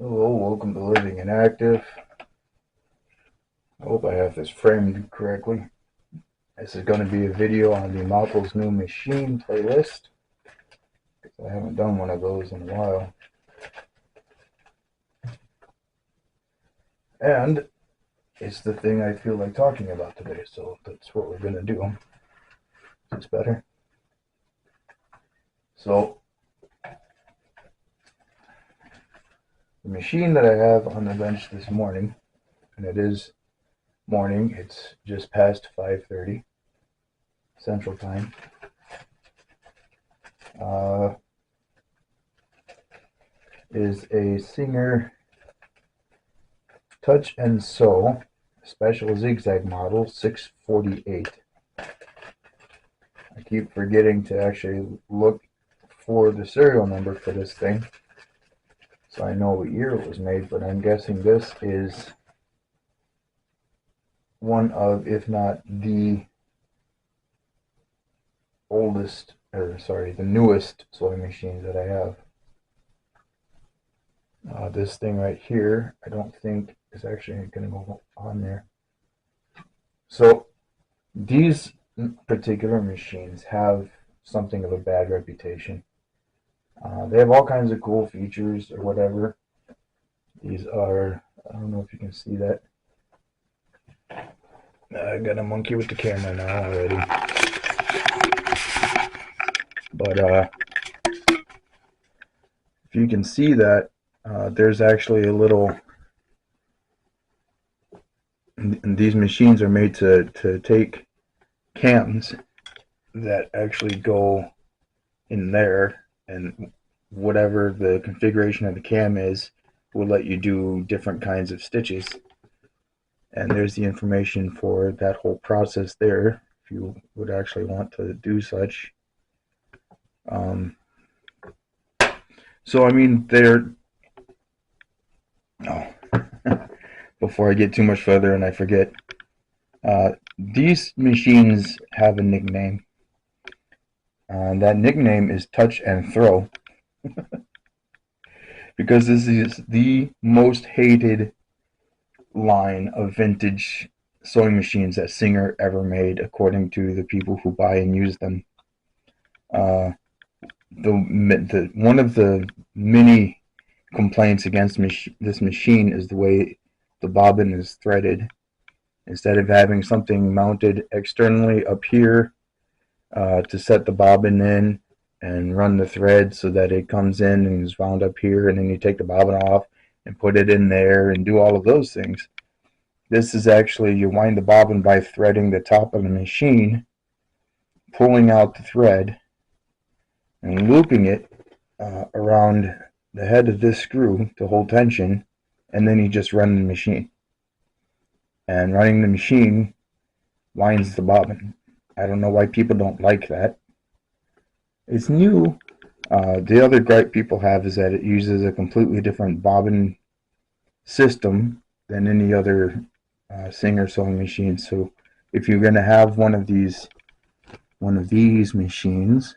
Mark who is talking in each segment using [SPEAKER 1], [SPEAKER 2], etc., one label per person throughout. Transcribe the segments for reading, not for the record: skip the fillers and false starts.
[SPEAKER 1] Hello, welcome to Living and Active. I hope I have this framed correctly. This is going to be a video on the Motel's new machine playlist. I haven't done one of those in a while. And it's the thing I feel like talking about today, so that's what we're going to do. Is this better? So, the machine that I have on the bench this morning, and it is morning, it's just past 5:30 Central Time. Is a Singer Touch and Sew Special Zigzag Model 648. I keep forgetting to actually look for the serial number for this thing, so I know what year it was made, but I'm guessing this is one of, if not the oldest, the newest sewing machines that I have. This thing right here, I don't think is actually going to go on there. So these particular machines have something of a bad reputation. They have all kinds of cool features or whatever. These are, I don't know if you can see that. I got a monkey with the camera now already. But if you can see that, there's actually a little, and these machines are made to take cams that actually go in there, and whatever the configuration of the cam is will let you do different kinds of stitches. And there's the information for that whole process there if you would actually want to do such. So I mean, oh, before I get too much further and I forget, these machines have a nickname. That nickname is Touch and Throw, because this is the most hated line of vintage sewing machines that Singer ever made, according to the people who buy and use them. Uh, one of the many complaints against this machine is the way the bobbin is threaded. Instead of having something mounted externally up here to set the bobbin in and run the thread so that it comes in and is wound up here, and then you take the bobbin off and put it in there and do all of those things. This is actually, you wind the bobbin by threading the top of the machine, pulling out the thread, and looping it around the head of this screw to hold tension, and then you just run the machine. And running the machine winds the bobbin. I don't know why people don't like that. It's new. The other gripe people have is that it uses a completely different bobbin system than any other Singer sewing machine. So if you're going to have one of these machines,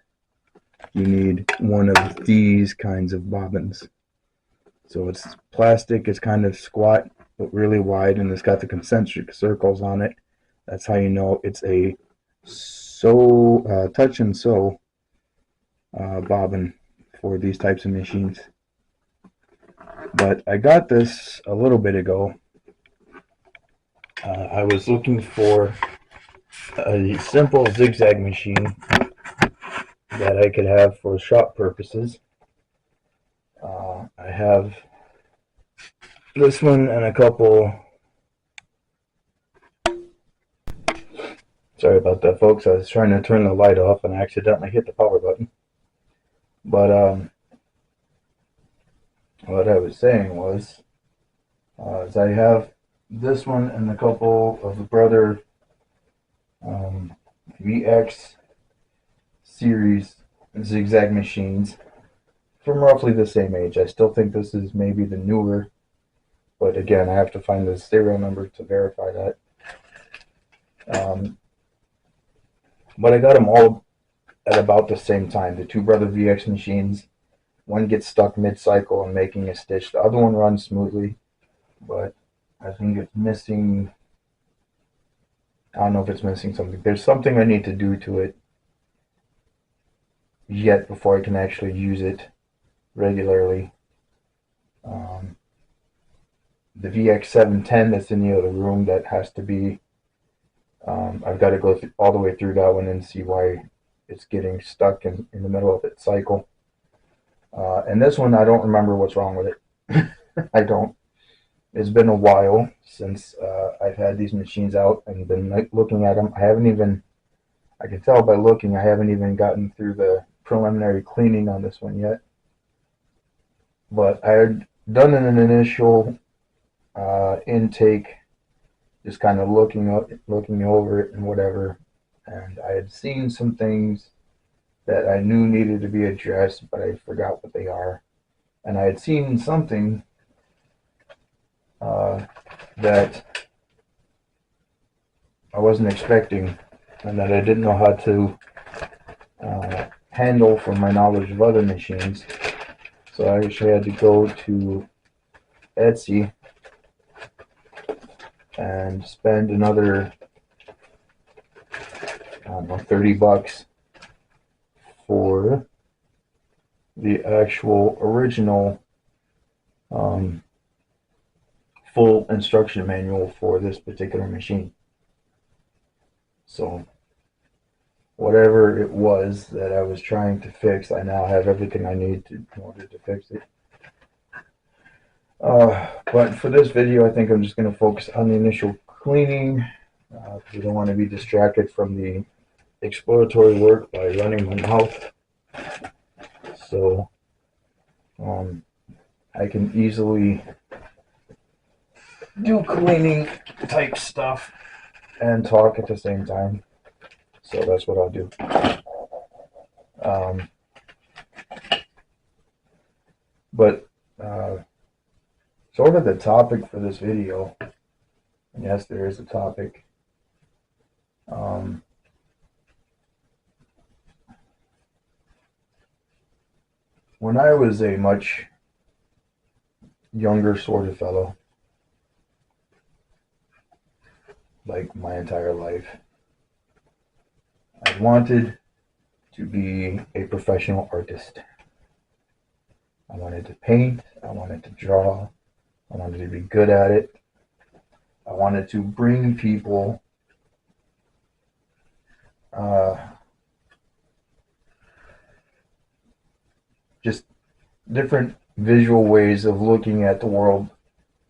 [SPEAKER 1] you need one of these kinds of bobbins. So it's plastic, it's kind of squat but really wide, and it's got the concentric circles on it. That's how you know it's a touch and sew bobbin for these types of machines. But I got this a little bit ago. I was looking for a simple zigzag machine that I could have for shop purposes. I have this one and a couple. Sorry about that, folks. I was trying to turn the light off and I accidentally hit the power button. But what I was saying was, is I have this one and a couple of the brother VX series zigzag machines from roughly the same age. I still think this is maybe the newer, but again, I have to find the serial number to verify that. But I got them all at about the same time. The two brother VX machines One gets stuck mid-cycle and making a stitch. The other one runs smoothly, but I think it's missing. I don't know if it's missing something. There's something I need to do to it yet before I can actually use it regularly. Um, the VX710 that's in the other room, that has to be. I've got to go all the way through that one and see why it's getting stuck in the middle of its cycle. And this one, I don't remember what's wrong with it. I don't. It's been a while since I've had these machines out and been looking at them. I can tell by looking, I haven't even gotten through the preliminary cleaning on this one yet. But I had done an initial intake, just kind of looking over it and whatever. And I had seen some things that I knew needed to be addressed, but I forgot what they are. And I had seen something that I wasn't expecting, and that I didn't know how to handle from my knowledge of other machines. So I actually had to go to Etsy and spend another, I don't know, $30 for the actual original full instruction manual for this particular machine. So whatever it was that I was trying to fix, I now have everything I need in order to fix it. But for this video, I think I'm just going to focus on the initial cleaning. We don't want to be distracted from the exploratory work by running my mouth. So I can easily do cleaning type stuff and talk at the same time. So that's what I'll do. But sort of the topic for this video, and yes, there is a topic. When I was a much younger sort of fellow, like my entire life, I wanted to be a professional artist. I wanted to paint, I wanted to draw, I wanted to be good at it. I wanted to bring people just different visual ways of looking at the world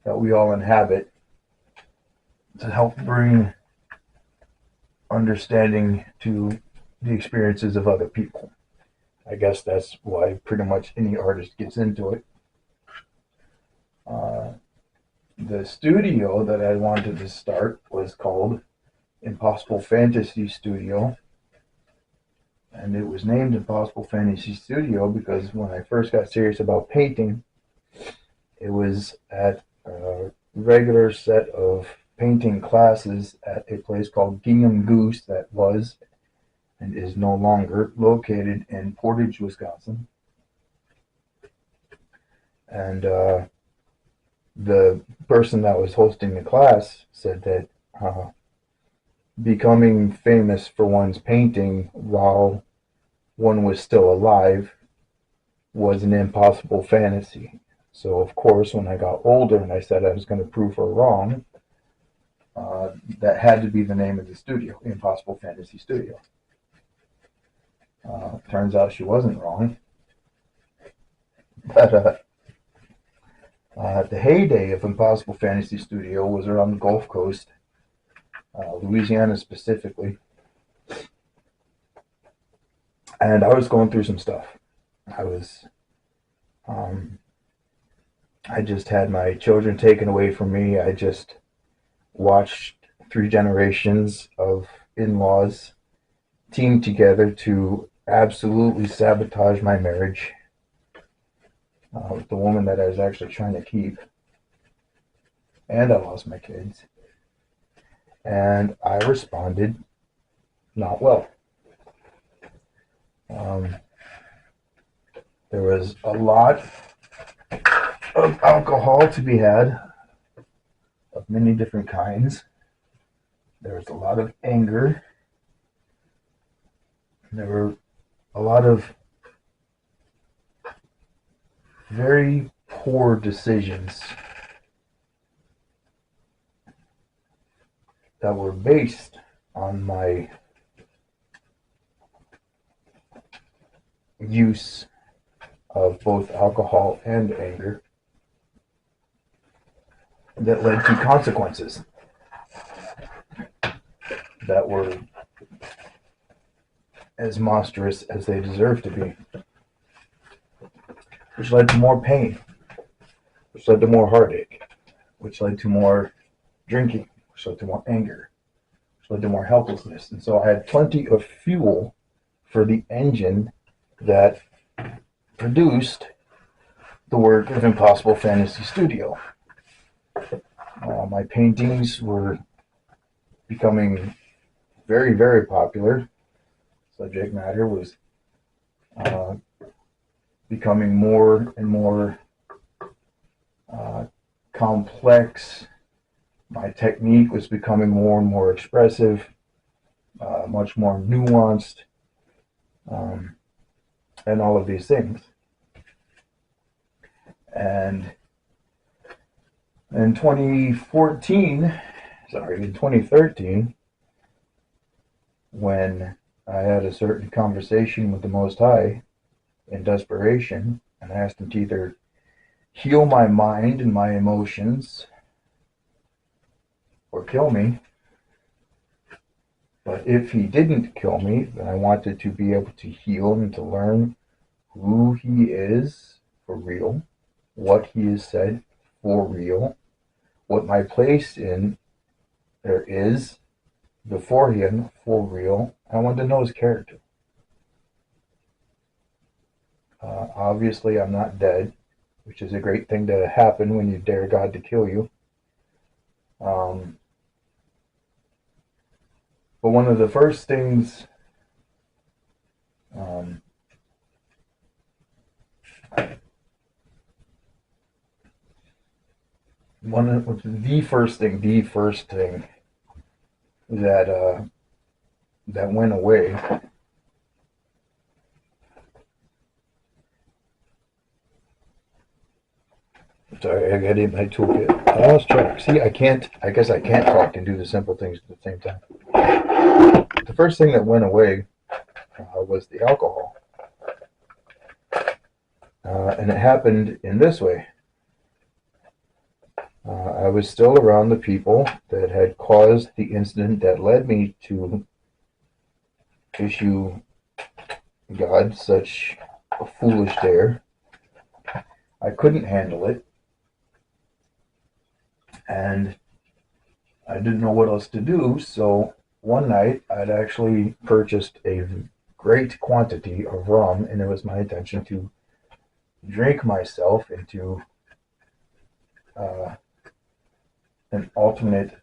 [SPEAKER 1] that we all inhabit, to help bring understanding to the experiences of other people. I guess that's why pretty much any artist gets into it. The studio that I wanted to start was called Impossible Fantasy Studio. And it was named Impossible Fantasy Studio because when I first got serious about painting, it was at a regular set of painting classes at a place called Gingham Goose that was and is no longer located in Portage, Wisconsin. And the person that was hosting the class said that becoming famous for one's painting while one was still alive was an impossible fantasy. So, of course, when I got older and I said I was going to prove her wrong, that had to be the name of the studio, Impossible Fantasy Studio. Turns out she wasn't wrong. But the heyday of Impossible Fantasy Studio was around the Gulf Coast, Louisiana specifically. And I was going through some stuff. I just had my children taken away from me. I just watched 3 generations of in-laws team together to absolutely sabotage my marriage with the woman that I was actually trying to keep. And I lost my kids. And I responded not well. There was a lot of alcohol to be had, of many different kinds. There was a lot of anger. There were a lot of very poor decisions that were based on my use of both alcohol and anger that led to consequences that were as monstrous as they deserve to be, which led to more pain, which led to more heartache, which led to more drinking, which led to more anger, which led to more helplessness. And so I had plenty of fuel for the engine that produced the work of Impossible Fantasy Studio. My paintings were becoming very, very popular. Subject matter was becoming more and more complex. My technique was becoming more and more expressive, much more nuanced, and all of these things. And in 2013, when I had a certain conversation with the Most High in desperation, and I asked him to either heal my mind and my emotions or kill me. But if he didn't kill me, then I wanted to be able to heal and to learn who he is for real, what he has said for real, what my place in there is before him for real. I wanted to know his character. Obviously, I'm not dead, which is a great thing to happen when you dare God to kill you. But one of the first things the first thing that went away Sorry, I got in my toolkit. I lost track. See, I guess I can't talk and do the simple things at the same time. The first thing that went away was the alcohol. And it happened in this way. I was still around the people that had caused the incident that led me to issue God such a foolish dare. I couldn't handle it. And I didn't know what else to do, so one night I'd actually purchased a great quantity of rum, and it was my intention to drink myself into an alternate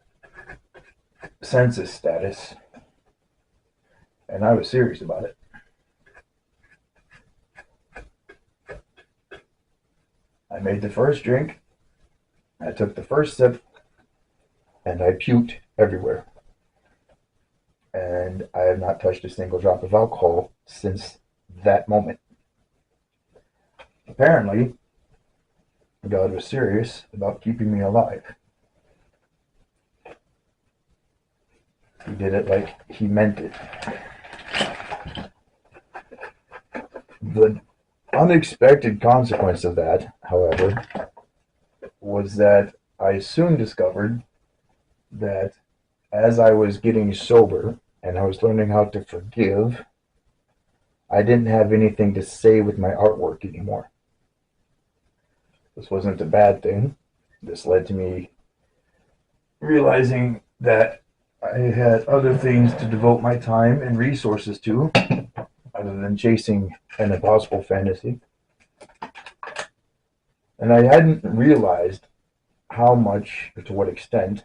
[SPEAKER 1] census status, and I was serious about it. I made the first drink, I took the first sip, and I puked everywhere. And I have not touched a single drop of alcohol since that moment. Apparently, God was serious about keeping me alive. He did it like he meant it. The unexpected consequence of that, however, was that I soon discovered that as I was getting sober and I was learning how to forgive, I didn't have anything to say with my artwork anymore. This wasn't a bad thing. This led to me realizing that I had other things to devote my time and resources to other than chasing an impossible fantasy. And I hadn't realized how much, or to what extent,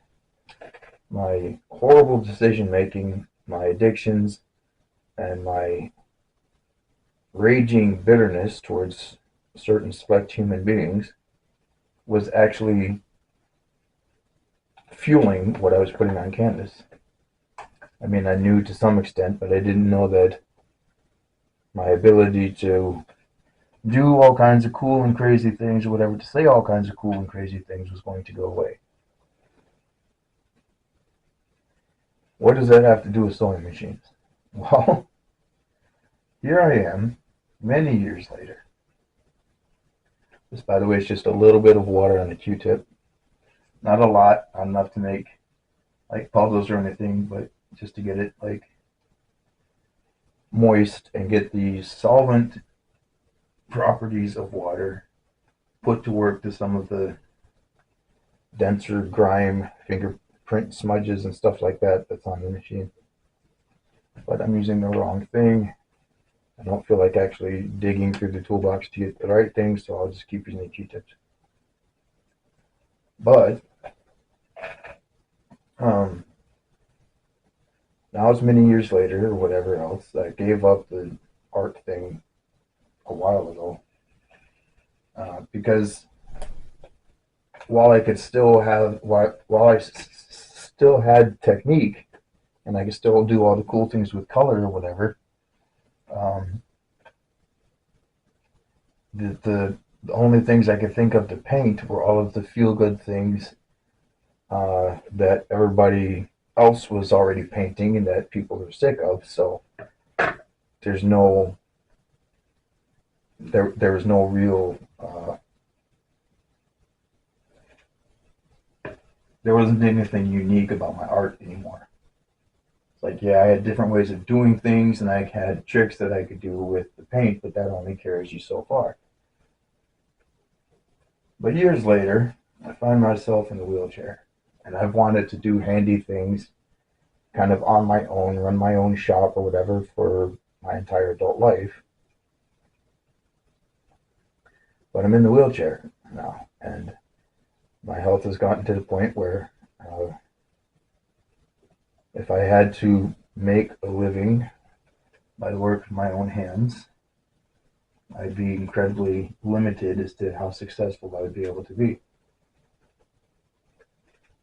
[SPEAKER 1] my horrible decision making, my addictions, and my raging bitterness towards certain select human beings was actually fueling what I was putting on canvas. I mean, I knew to some extent, but I didn't know that my ability to do all kinds of cool and crazy things or whatever, to say all kinds of cool and crazy things was going to go away. What does that have to do with sewing machines? Well, here I am, many years later. This, by the way, is just a little bit of water on the Q-tip. Not a lot, not enough to make like bubbles or anything, but just to get it like moist and get the solvent properties of water put to work to some of the denser grime, fingerprint smudges and stuff like that that's on the machine. But I'm using the wrong thing. I don't feel like actually digging through the toolbox to get the right thing, so I'll just keep using the Q-tips. But now it's many years later or whatever else. I gave up the art thing a while ago because while I could still have while I still had technique and I could still do all the cool things with color or whatever, um, the only things I could think of to paint were all of the feel good things that everybody else was already painting and that people are sick of. So there's no there was no real there wasn't anything unique about my art anymore. It's like, yeah, I had different ways of doing things and I had tricks that I could do with the paint, but that only carries you so far. But years later, I find myself in a wheelchair and I've wanted to do handy things kind of on my own, run my own shop or whatever for my entire adult life. But I'm in the wheelchair now, and my health has gotten to the point where if I had to make a living by the work of my own hands, I'd be incredibly limited as to how successful I would be able to be.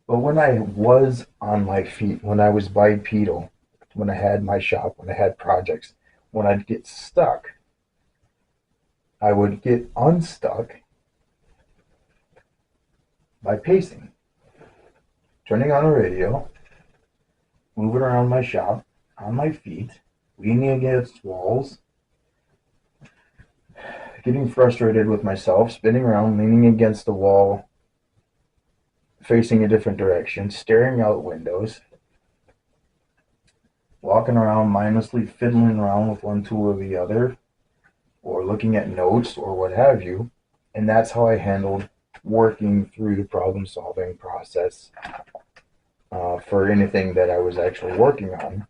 [SPEAKER 1] But when I was on my feet, when I was bipedal, when I had my shop, when I had projects, when I'd get stuck, I would get unstuck by pacing, turning on a radio, moving around my shop on my feet, leaning against walls, getting frustrated with myself, spinning around, leaning against the wall, facing a different direction, staring out windows, walking around mindlessly fiddling around with one tool or the other, or looking at notes or what have you. And that's how I handled working through the problem solving process for anything that I was actually working on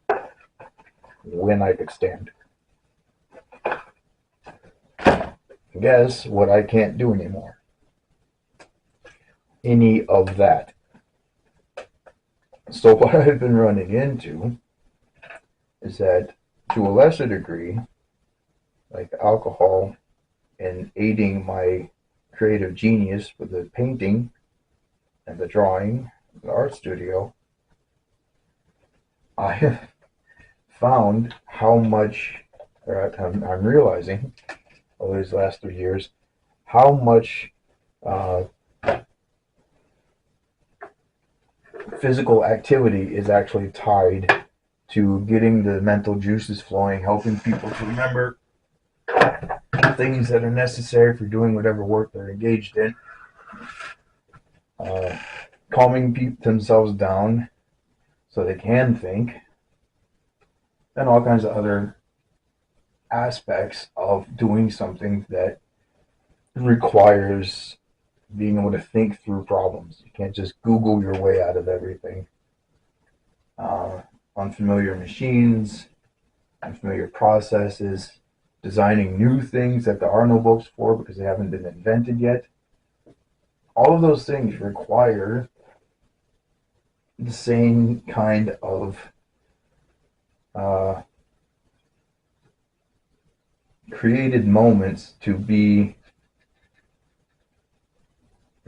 [SPEAKER 1] when I could stand. Guess what I can't do anymore? Any of that. So what I've been running into is that to a lesser degree, like alcohol and aiding my creative genius with the painting and the drawing, the art studio, I have found how much, or I'm realizing over these last 3 years, how much physical activity is actually tied to getting the mental juices flowing, helping people to remember things that are necessary for doing whatever work they're engaged in, calming themselves down so they can think, and all kinds of other aspects of doing something that requires being able to think through problems. You can't just Google your way out of everything. Unfamiliar machines, unfamiliar processes, designing new things that there are no books for because they haven't been invented yet. All of those things require the same kind of created moments to be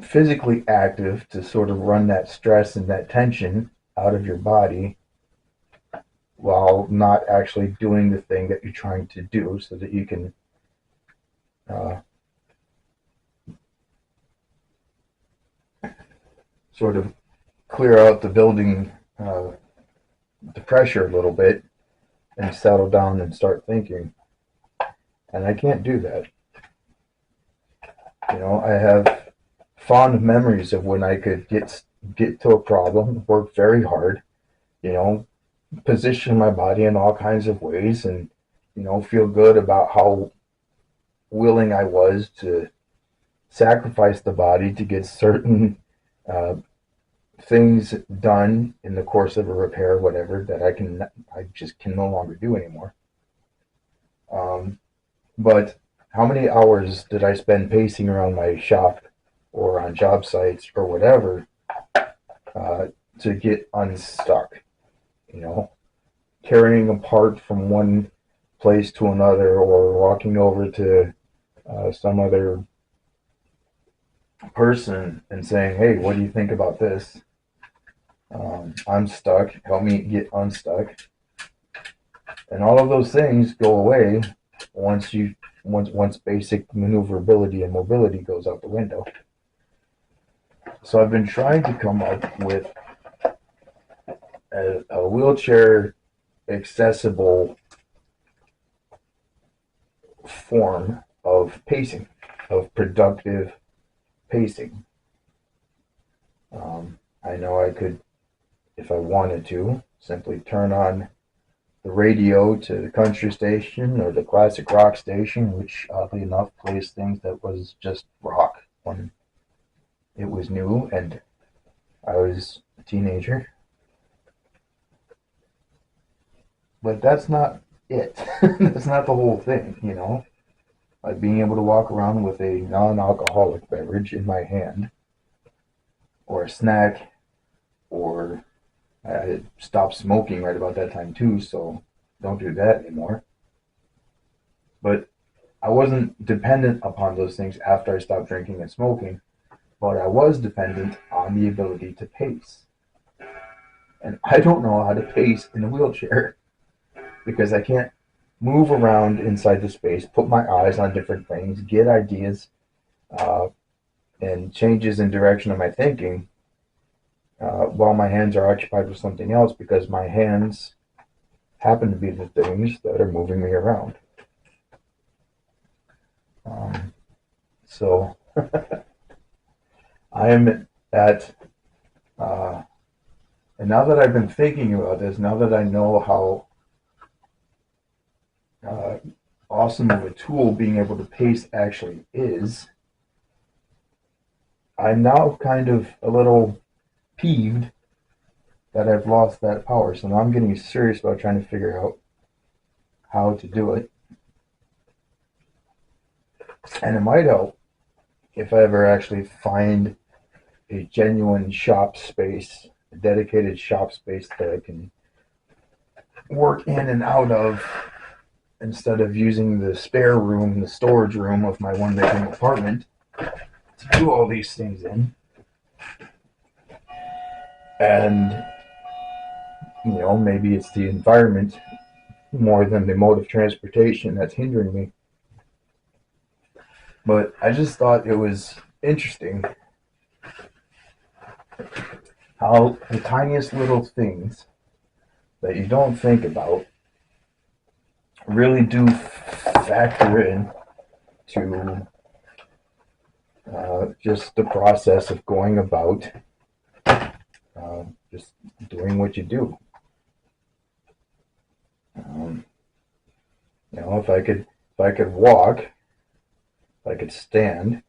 [SPEAKER 1] physically active to sort of run that stress and that tension out of your body while not actually doing the thing that you're trying to do so that you can uh, sort of clear out the building, the pressure a little bit and settle down and start thinking. And I can't do that. I have fond memories of when I could get to a problem, work very hard, you know, position my body in all kinds of ways, and feel good about how willing I was to sacrifice the body to get certain uh, things done in the course of a repair, whatever that I just can no longer do anymore. Um, but how many hours did I spend pacing around my shop or on job sites or whatever uh, to get unstuck? You know, carrying a part from one place to another or walking over to some other person and saying, "Hey, what do you think about this? I'm stuck. Help me get unstuck." And all of those things go away once basic maneuverability and mobility goes out the window. So I've been trying to come up with a wheelchair accessible form of pacing, of productive pacing. I know I could, if I wanted to, simply turn on the radio to the country station or the classic rock station, which oddly enough plays things that was just rock when it was new and I was a teenager. But that's not it. That's not the whole thing. Like being able to walk around with a non-alcoholic beverage in my hand, or a snack, or I stopped smoking right about that time too, so don't do that anymore. But I wasn't dependent upon those things after I stopped drinking and smoking, but I was dependent on the ability to pace. And I don't know how to pace in a wheelchair because I can't move around inside the space, put my eyes on different things, get ideas uh, and changes in direction of my thinking while my hands are occupied with something else because my hands happen to be the things that are moving me around. Um, so I am at, and now that I've been thinking about this, now that I know how uh, awesome of a tool being able to pace actually is, I'm now kind of a little peeved that I've lost that power. So now I'm getting serious about trying to figure out how to do it. And it might help if I ever actually find a genuine shop space, a dedicated shop space that I can work in and out of instead of using the spare room, the storage room of my one bedroom apartment to do all these things in. And, maybe it's the environment more than the mode of transportation that's hindering me. But I just thought it was interesting how the tiniest little things that you don't think about really do factor in to just the process of going about just doing what you do. Um, if I could walk, if I could stand,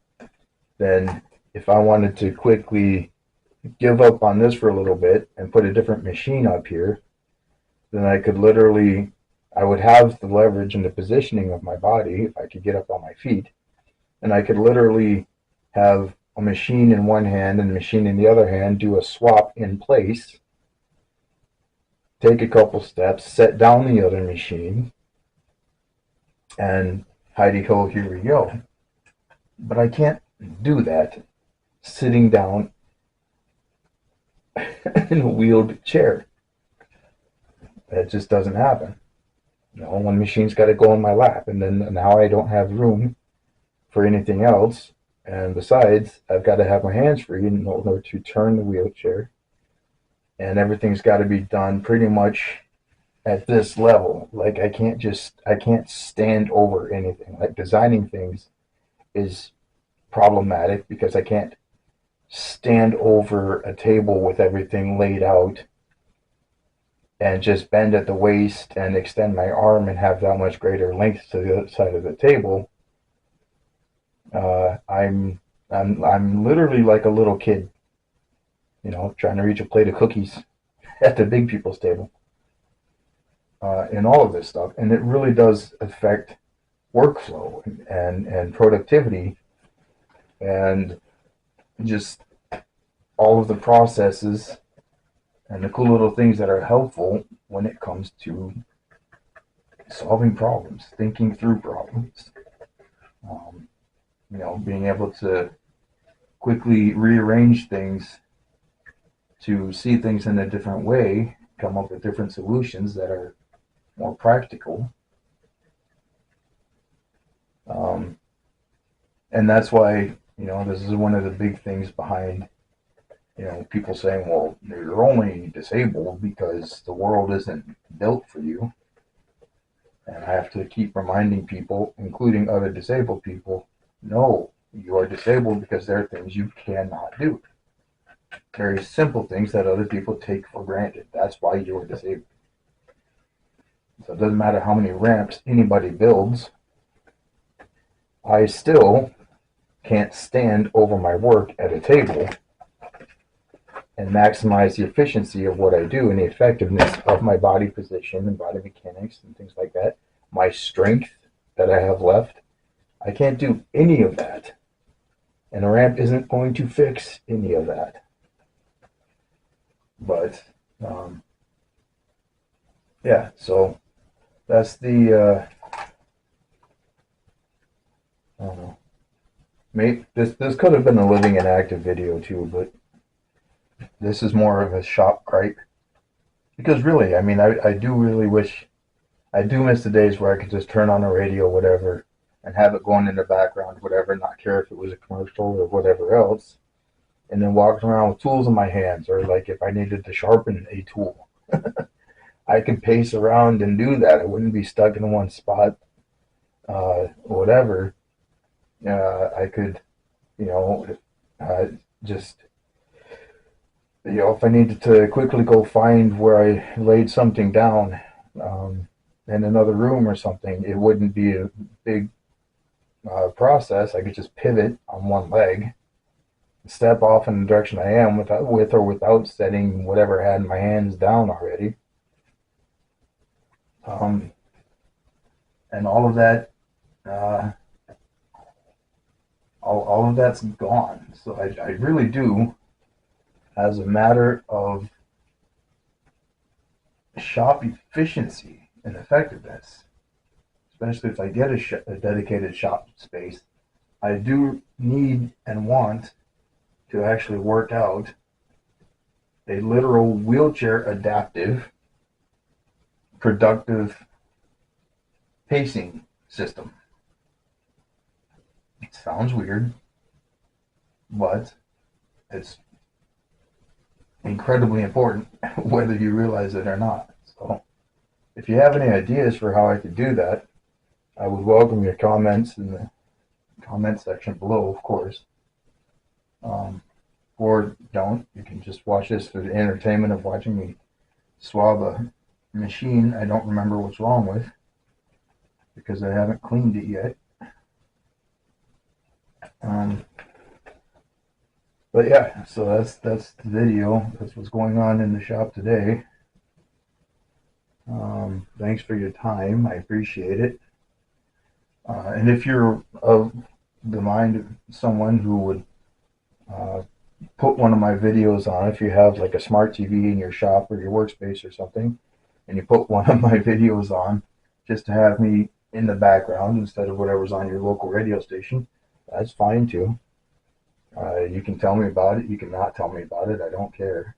[SPEAKER 1] then if I wanted to quickly give up on this for a little bit and put a different machine up here, then I would have the leverage and the positioning of my body if I could get up on my feet, and I could literally have a machine in one hand and a machine in the other hand, do a swap in place, take a couple steps, set down the other machine, and Heidi ho, here we go. But I can't do that sitting down in a wheeled chair. That just doesn't happen. One machine's got to go in my lap, and then now I don't have room for anything else. And besides, I've got to have my hands free in order to turn the wheelchair, and everything's got to be done pretty much at this level. Like I can't stand over anything. Like designing things is problematic because I can't stand over a table with everything laid out and just bend at the waist and extend my arm and have that much greater length to the other side of the table. I'm literally like a little kid, trying to reach a plate of cookies at the big people's table. In all of this stuff, and it really does affect workflow and productivity and just all of the processes and the cool little things that are helpful when it comes to solving problems, thinking through problems. Being able to quickly rearrange things to see things in a different way, come up with different solutions that are more practical. And that's why, this is one of the big things behind, people saying, well, you're only disabled because the world isn't built for you. And I have to keep reminding people, including other disabled people, no, you are disabled because there are things you cannot do. Very simple things that other people take for granted. That's why you are disabled. So it doesn't matter how many ramps anybody builds, I still can't stand over my work at a table and maximize the efficiency of what I do and the effectiveness of my body position and body mechanics and things like that. My strength that I have left, I can't do any of that. And a ramp isn't going to fix any of that. But, yeah, so that's the, I don't know. Maybe this could have been a Living and Active video too, but this is more of a shop gripe. Because really, I mean, I do really wish, I do miss the days where I could just turn on a radio, whatever, and have it going in the background, whatever, not care if it was a commercial or whatever else, and then walk around with tools in my hands, or like if I needed to sharpen a tool, I could pace around and do that. I wouldn't be stuck in one spot, whatever. I could, just, if I needed to quickly go find where I laid something down in another room or something, it wouldn't be a big process. I could just pivot on one leg, step off in the direction I am with or without setting whatever I had in my hands down already. And all of that, all of that's gone. So I really do, as a matter of shop efficiency and effectiveness, especially if I get a dedicated shop space, I do need and want to actually work out a literal wheelchair adaptive, productive pacing system. It sounds weird, but it's incredibly important whether you realize it or not. So if you have any ideas for how I could do that, I would welcome your comments in the comment section below, of course. Or don't. You can just watch this for the entertainment of watching me swab a machine I don't remember what's wrong with because I haven't cleaned it yet. But yeah, so that's the video. That's what's going on in the shop today. Thanks for your time. I appreciate it. And if you're of the mind of someone who would put one of my videos on, if you have like a smart TV in your shop or your workspace or something, and you put one of my videos on, just to have me in the background instead of whatever's on your local radio station, that's fine too. You can tell me about it. You can not tell me about it. I don't care.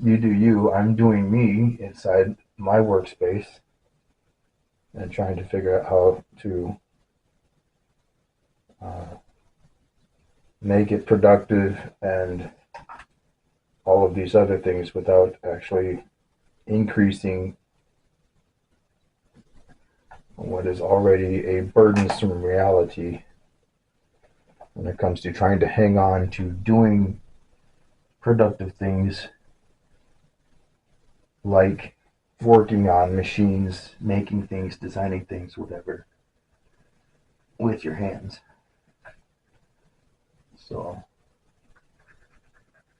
[SPEAKER 1] You do you. I'm doing me inside my workspace and trying to figure out how to uh, make it productive and all of these other things without actually increasing what is already a burdensome reality when it comes to trying to hang on to doing productive things like working on machines, making things, designing things, whatever, with your hands. So,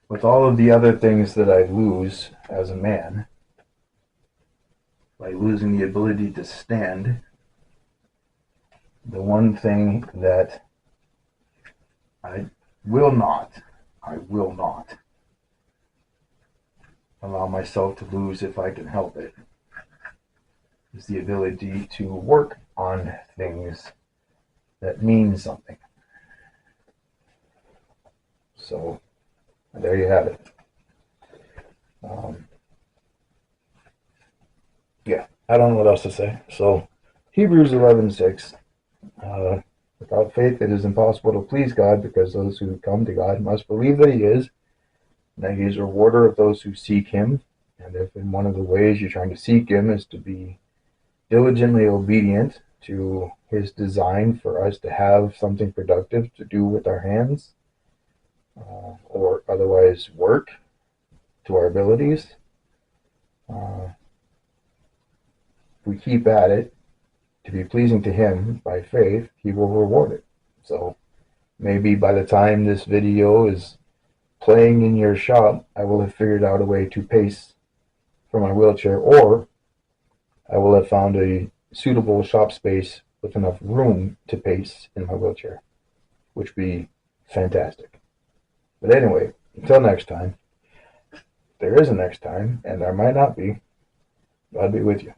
[SPEAKER 1] with all of the other things that I lose as a man, by losing the ability to stand, the one thing that I will not, I will not allow myself to lose if I can help it, is the ability to work on things that mean something. So, there you have it. Um, yeah, I don't know what else to say. So, Hebrews 11:6. Without faith, it is impossible to please God, because those who come to God must believe that He is, and that He is a rewarder of those who seek Him. And if in one of the ways you're trying to seek Him is to be diligently obedient to His design for us to have something productive to do with our hands, or otherwise work to our abilities, if we keep at it to be pleasing to Him by faith, He will reward it. So maybe by the time this video is playing in your shop, I will have figured out a way to pace for my wheelchair, or I will have found a suitable shop space with enough room to pace in my wheelchair, which would be fantastic. But anyway, until next time, there is a next time, and there might not be. God be with you.